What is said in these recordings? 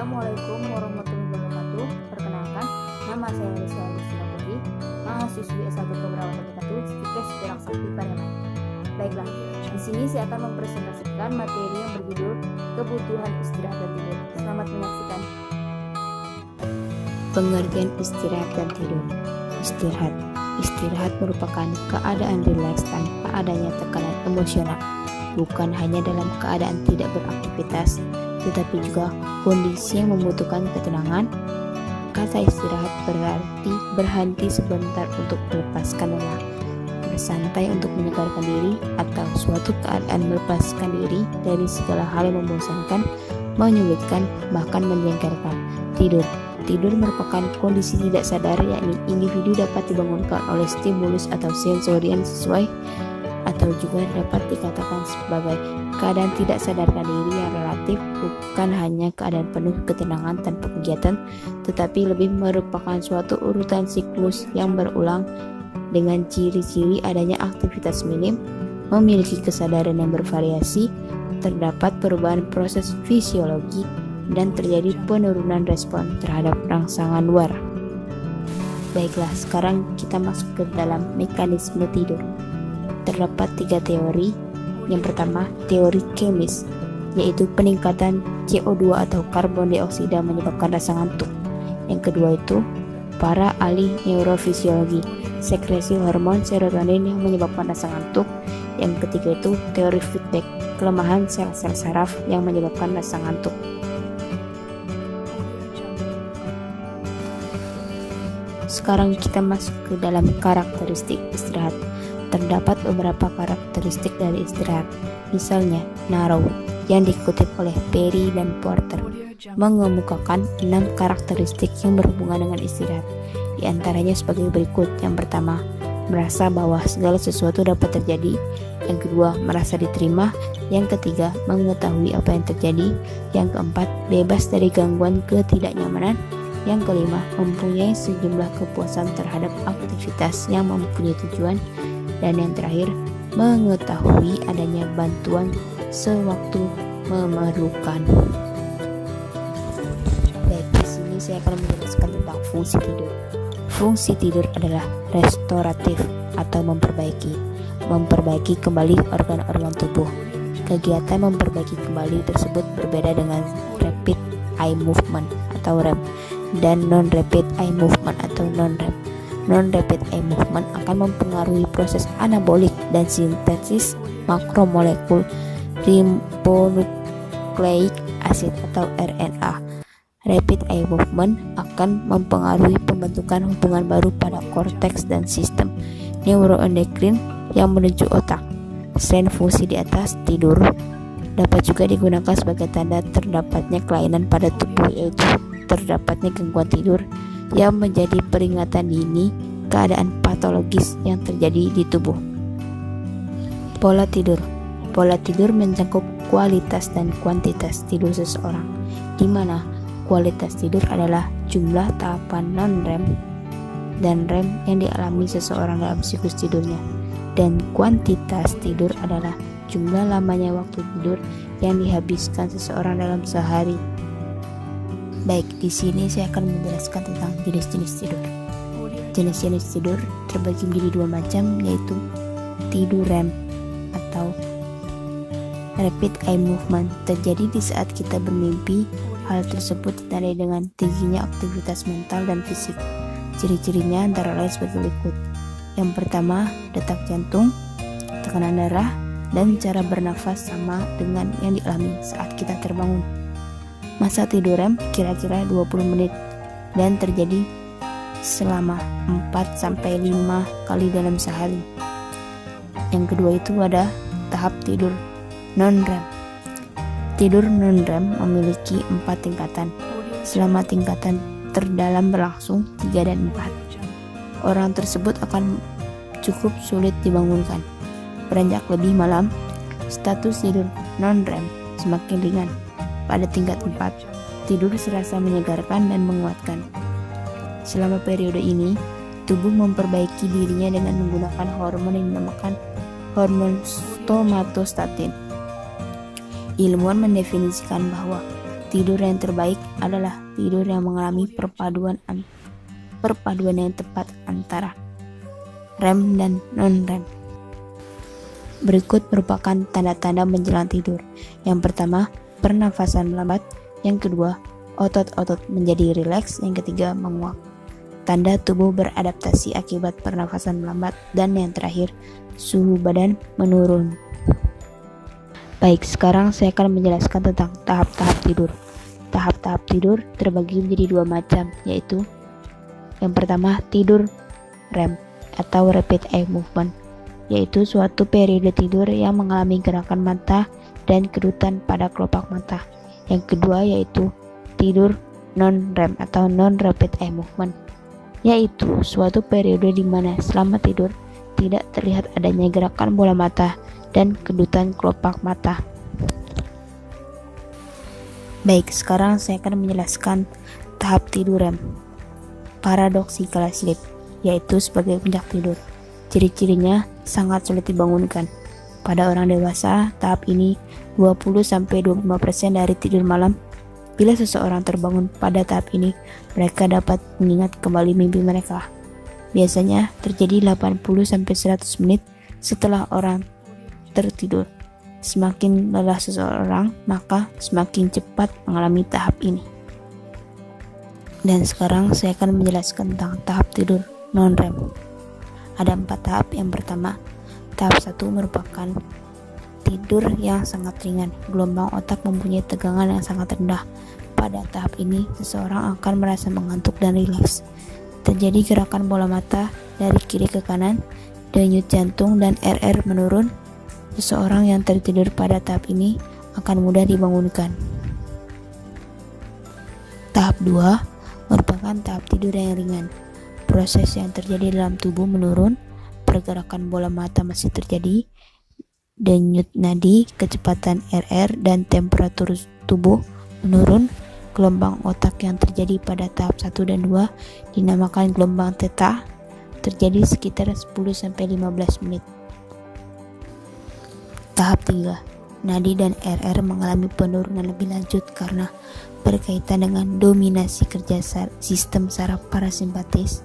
Assalamualaikum warahmatullahi wabarakatuh. Perkenalkan, nama saya Rizky Putri, mahasiswi S1 Keperawatan Teknik Stikes Perak Sakti Pariaman. Baiklah, di sini saya akan mempresentasikan materi yang berjudul kebutuhan istirahat dan tidur. Selamat menyaksikan. Pengertian istirahat dan tidur. Istirahat merupakan keadaan rileks tanpa adanya tekanan emosional, bukan hanya dalam keadaan tidak beraktivitas, tetapi juga kondisi yang membutuhkan ketenangan. Kata istirahat berarti berhenti sebentar untuk melepaskan lelah, bersantai untuk menyegarkan diri, atau suatu keadaan melepaskan diri dari segala hal yang membosankan, menyulitkan, bahkan menjengkelkan. Tidur merupakan kondisi tidak sadar, yakni individu dapat dibangunkan oleh stimulus atau sensori yang sesuai, atau juga dapat dikatakan sebagai keadaan tidak sadarkan diri yang relatif, bukan hanya keadaan penuh ketenangan tanpa kegiatan, tetapi lebih merupakan suatu urutan siklus yang berulang dengan ciri-ciri adanya aktivitas minim, memiliki kesadaran yang bervariasi, terdapat perubahan proses fisiologi, dan terjadi penurunan respon terhadap rangsangan luar. Baiklah, sekarang kita masuk ke dalam mekanisme tidur. Terdapat 3 teori. Yang pertama, teori kemis, yaitu peningkatan CO2 atau karbon dioksida menyebabkan rasa ngantuk. Yang kedua itu, para ahli neurofisiologi, sekresi hormon serotonin yang menyebabkan rasa ngantuk. Yang ketiga itu, teori feedback, kelemahan sel-sel saraf yang menyebabkan rasa ngantuk. Sekarang kita masuk ke dalam karakteristik istirahat. Terdapat beberapa karakteristik dari istirahat. Misalnya, Narrow yang dikutip oleh Perry dan Porter mengemukakan 6 karakteristik yang berhubungan dengan istirahat. Di antaranya sebagai berikut. Yang pertama, merasa bahwa segala sesuatu dapat terjadi. Yang kedua, merasa diterima. Yang ketiga, mengetahui apa yang terjadi. Yang keempat, bebas dari gangguan ketidaknyamanan. Yang kelima, mempunyai sejumlah kepuasan terhadap aktivitas yang mempunyai tujuan. Dan yang terakhir, mengetahui adanya bantuan sewaktu memerlukan. Baik, di sini saya akan menjelaskan tentang fungsi tidur. Fungsi tidur adalah restoratif atau memperbaiki kembali organ-organ tubuh. Kegiatan memperbaiki kembali tersebut berbeda dengan rapid eye movement atau REM dan non-rapid eye movement atau non-REM. Non-rapid eye movement akan mempengaruhi proses anabolik dan sintesis makromolekul ribonucleic acid atau RNA. Rapid eye movement akan mempengaruhi pembentukan hubungan baru pada korteks dan sistem neuroendokrin yang menuju otak. Selain fungsi di atas, tidur dapat juga digunakan sebagai tanda terdapatnya kelainan pada tubuh, yaitu terdapatnya gangguan tidur yang menjadi peringatan dini keadaan patologis yang terjadi di tubuh. Pola tidur mencakup kualitas dan kuantitas tidur seseorang, di mana kualitas tidur adalah jumlah tahapan non-REM dan REM yang dialami seseorang dalam siklus tidurnya, dan kuantitas tidur adalah jumlah lamanya waktu tidur yang dihabiskan seseorang dalam sehari. Baik, di sini saya akan menjelaskan tentang jenis-jenis tidur. Jenis-jenis tidur terbagi menjadi 2 macam, yaitu tidur REM atau rapid eye movement, terjadi di saat kita bermimpi. Hal tersebut ditandai dengan tingginya aktivitas mental dan fisik. Ciri-cirinya antara lain sebagai berikut. Yang pertama, detak jantung, tekanan darah, dan cara bernafas sama dengan yang dialami saat kita terbangun. Masa tidur REM kira-kira 20 menit dan terjadi selama 4-5 kali dalam sehari. Yang kedua itu ada tahap tidur non-REM. Tidur non-REM memiliki 4 tingkatan. Selama tingkatan terdalam berlangsung 3 dan 4, orang tersebut akan cukup sulit dibangunkan. Beranjak lebih malam, status tidur non-REM semakin ringan. Pada tingkat 4, tidur serasa menyegarkan dan menguatkan. Selama periode ini, tubuh memperbaiki dirinya dengan menggunakan hormon yang dinamakan hormon somatostatin. Ilmuwan mendefinisikan bahwa Tidur yang terbaik adalah tidur yang mengalami perpaduan yang tepat antara REM dan non-REM. Berikut merupakan tanda-tanda menjelang tidur. Yang pertama, pernafasan melambat. Yang kedua, otot-otot menjadi rileks. Yang ketiga, menguap. Tanda tubuh beradaptasi akibat pernafasan melambat. Dan yang terakhir, suhu badan menurun. Baik, sekarang saya akan menjelaskan tentang tahap-tahap tidur. Tahap-tahap tidur terbagi menjadi 2 macam, yaitu yang pertama, tidur REM atau Rapid Eye Movement, yaitu suatu periode tidur yang mengalami gerakan mata dan kedutan pada kelopak mata. Yang kedua yaitu tidur non-REM atau Non-Rapid Eye Movement, yaitu suatu periode di mana selama tidur tidak terlihat adanya gerakan bola mata dan kedutan kelopak mata. Baik, sekarang saya akan menjelaskan tahap tidur REM. Paradoxical sleep, yaitu sebagai puncak tidur. Ciri-cirinya sangat sulit dibangunkan. Pada orang dewasa, tahap ini 20-25% dari tidur malam. Bila seseorang terbangun pada tahap ini, mereka dapat mengingat kembali mimpi mereka. Biasanya terjadi 80-100 menit setelah orang tertidur. Semakin lelah seseorang, maka semakin cepat mengalami tahap ini. Dan sekarang saya akan menjelaskan tentang tahap tidur non-REM. Ada 4 tahap. Yang pertama, tahap 1 merupakan tidur yang sangat ringan. Gelombang otak mempunyai tegangan yang sangat rendah. Pada tahap ini, seseorang akan merasa mengantuk dan rileks. Terjadi gerakan bola mata dari kiri ke kanan, denyut jantung dan RR menurun. Seseorang yang tertidur pada tahap ini akan mudah dibangunkan. Tahap 2 merupakan tahap tidur yang ringan. Proses yang terjadi dalam tubuh menurun, pergerakan bola mata masih terjadi, denyut nadi, kecepatan RR, dan temperatur tubuh menurun. Gelombang otak yang terjadi pada tahap 1 dan 2 dinamakan gelombang theta, terjadi sekitar 10-15 menit. Tahap 3, nadi dan RR mengalami penurunan lebih lanjut karena berkaitan dengan dominasi kerja sistem saraf parasimpatis,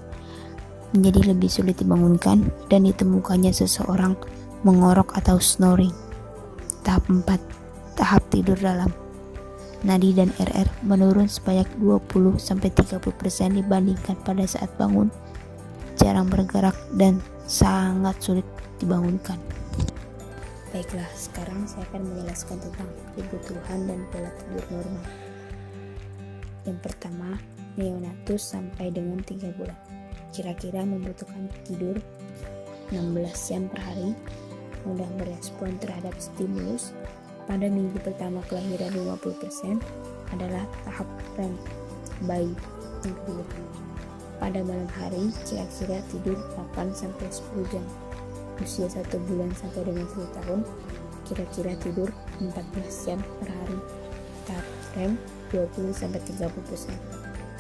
menjadi lebih sulit dibangunkan dan ditemukannya seseorang mengorok atau snoring. Tahap 4, tahap tidur dalam. Nadi dan RR menurun sebanyak 20-30% dibandingkan pada saat bangun, jarang bergerak dan sangat sulit dibangunkan. Baiklah, sekarang saya akan menjelaskan tentang kebutuhan dan pola tidur normal. Yang pertama, neonatus sampai dengan 3 bulan. Kira-kira membutuhkan tidur 16 jam per hari, mudah merespon terhadap stimulus. Pada minggu pertama kelahiran 50% adalah tahap REM bayi. Yang kedua, pada malam hari kira-kira tidur 8-10 jam. Usia 1 bulan sampai dengan 1 tahun kira-kira tidur 14 jam per hari. Tahap REM 20-30%.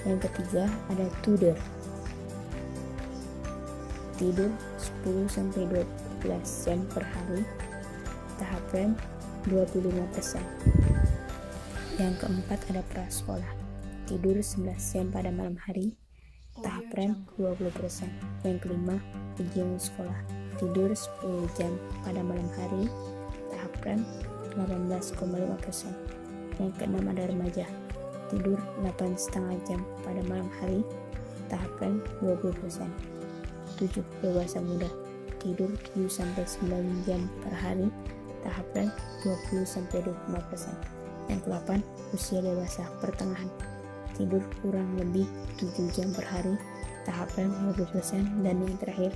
Yang ketiga ada Tudor, tidur 10-12 jam per hari. Tahap REM 25%. Yang keempat ada prasekolah, tidur 11 jam pada malam hari. Tahap REM 20%. Yang kelima ujian sekolah, tidur 10 jam pada malam hari. Tahap REM 18,5%. Yang keenam ada remaja, tidur 8,5 jam pada malam hari. Tahap REM 20%. 7. Dewasa muda, tidur 7-9 jam per hari. Tahap REM 20-25%. Yang ke-8 usia dewasa pertengahan, tidur kurang lebih 7 jam per hari. Tahap REM 20%. Dan yang terakhir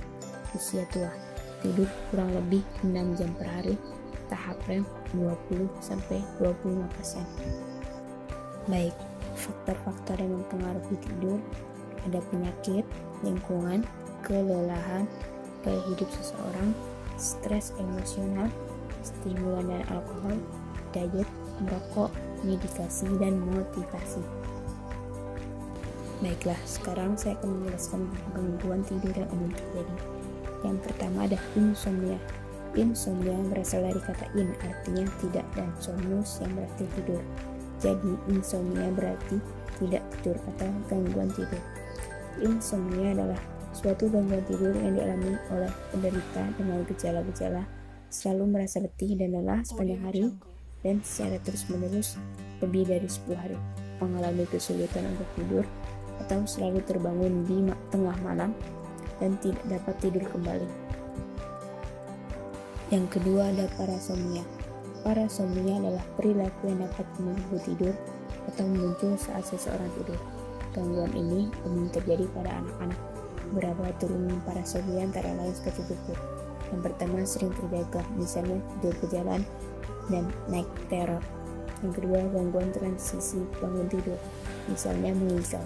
usia tua, tidur kurang lebih 6 jam per hari. Tahap REM 20-25%. Baik, faktor-faktor yang mempengaruhi tidur ada penyakit, lingkungan, kelelahan, gaya hidup seseorang, stres emosional, stimulan dan alkohol, diet, merokok, medikasi, dan motivasi. Baiklah, sekarang saya akan menjelaskan gangguan tidur yang umum terjadi. Yang pertama ada insomnia. Insomnia berasal dari kata in, artinya tidak, dan somnus yang berarti tidur. Jadi insomnia berarti tidak tidur atau gangguan tidur. Insomnia adalah suatu gangguan tidur yang dialami oleh penderita dengan gejala-gejala selalu merasa letih dan lelah sepanjang hari dan secara terus-menerus lebih dari 10 hari, mengalami kesulitan untuk tidur atau selalu terbangun di tengah malam dan tidak dapat tidur kembali. Yang kedua ada parasomnia. Parasomnia adalah perilaku yang dapat mengganggu tidur atau muncul saat seseorang tidur. Gangguan ini umum terjadi pada anak-anak. Beberapa turun parasomnia antara lain seperti berikut. Yang pertama, sering terjaga, misalnya tidur berjalan dan naik teror. Yang kedua, gangguan transisi bangun tidur, misalnya mengigau.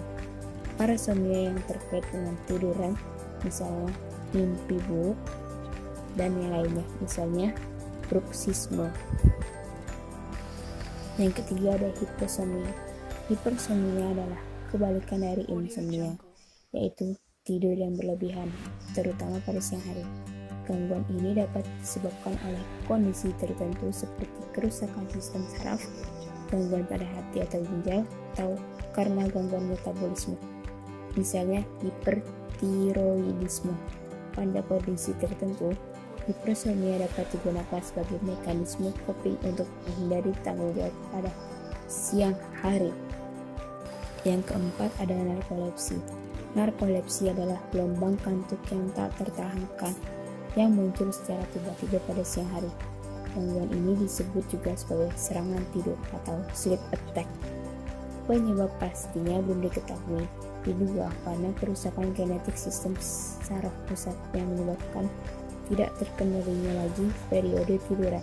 Parasomnia yang terkait dengan tiduran, misalnya mimpi buruk, dan yang lainnya, misalnya bruxisme. Yang ketiga ada hipersomnia. Hipersomnia adalah kebalikan dari insomnia, yaitu tidur yang berlebihan, terutama pada siang hari. Gangguan ini dapat disebabkan oleh kondisi tertentu seperti kerusakan sistem saraf, gangguan pada hati atau ginjal, atau karena gangguan metabolisme, misalnya hipertiroidisme. Pada kondisi tertentu, hipersomnia dapat digunakan sebagai mekanisme coping untuk menghindari tanggung jawab pada siang hari. Yang keempat ada narkolepsi. Narkolepsi adalah gelombang kantuk yang tak tertahankan yang muncul secara tiba-tiba pada siang hari. Gangguan ini disebut juga sebagai serangan tidur atau sleep attack. Penyebab pastinya belum diketahui. Diduga karena kerusakan genetik sistem saraf pusat yang menyebabkan tidak terkendalinya lagi periode tiduran.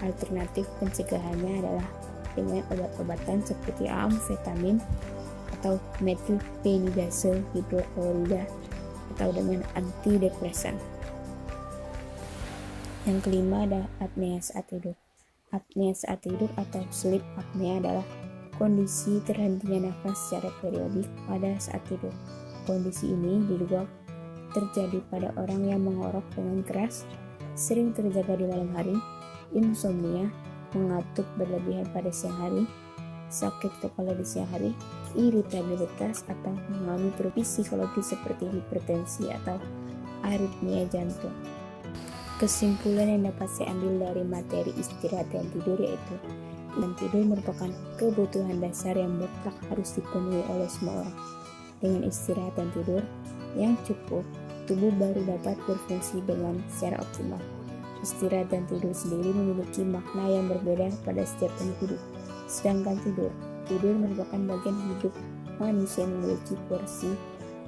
Alternatif pencegahannya adalah dengan obat-obatan seperti amfetamin atau metilphenidase hidroklorida atau dengan antidepresan. Yang kelima ada apnea saat tidur. Apnea saat tidur atau sleep apnea adalah kondisi terhentinya nafas secara periodik pada saat tidur. Kondisi ini diduga terjadi pada orang yang mengorok dengan keras, sering terjaga di malam hari, insomnia, mengantuk berlebihan pada siang hari, sakit kepala di siang hari, iritabilitas, atau mengalami perubahan psikologis seperti hipertensi atau aritmia jantung. Kesimpulan yang dapat saya ambil dari materi istirahat dan tidur yaitu tidur merupakan kebutuhan dasar yang mutlak harus dipenuhi oleh semua orang. Dengan istirahat dan tidur yang cukup, tubuh baru dapat berfungsi dengan secara optimal. Istirahat dan tidur sendiri memiliki makna yang berbeda pada setiap individu. Sedangkan tidur merupakan bagian hidup manusia yang memiliki porsi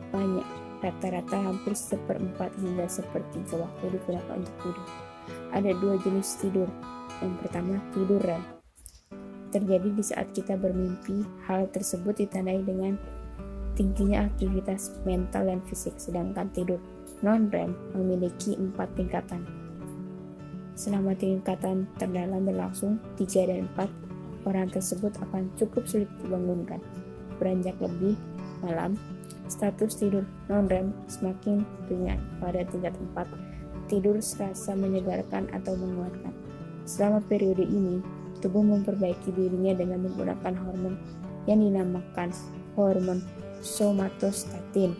banyak. Rata-rata hampir 1/4 hingga 1/3 waktu digunakan untuk tidur. Ada 2 jenis tidur. Yang pertama, tidur REM. Terjadi di saat kita bermimpi. Hal tersebut ditandai dengan tingginya aktivitas mental dan fisik. Sedangkan tidur non-REM memiliki 4 tingkatan. Selama tingkatan terdalam berlangsung 3 dan 4, orang tersebut akan cukup sulit dibangunkan. Beranjak lebih malam, status tidur non-REM semakin ringan. Pada tingkat 4, tidur serasa menyegarkan atau menguatkan. Selama periode ini, tubuh memperbaiki dirinya dengan menggunakan hormon yang dinamakan hormon somatostatin.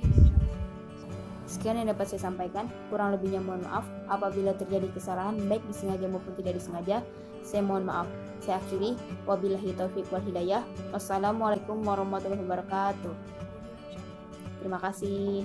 Sekian yang dapat saya sampaikan. Kurang lebihnya mohon maaf. Apabila terjadi kesalahan baik disengaja maupun tidak disengaja, saya mohon maaf. Saya akhiri. Wabillahi taufiq wal hidayah. Wassalamualaikum warahmatullahi wabarakatuh. Terima kasih.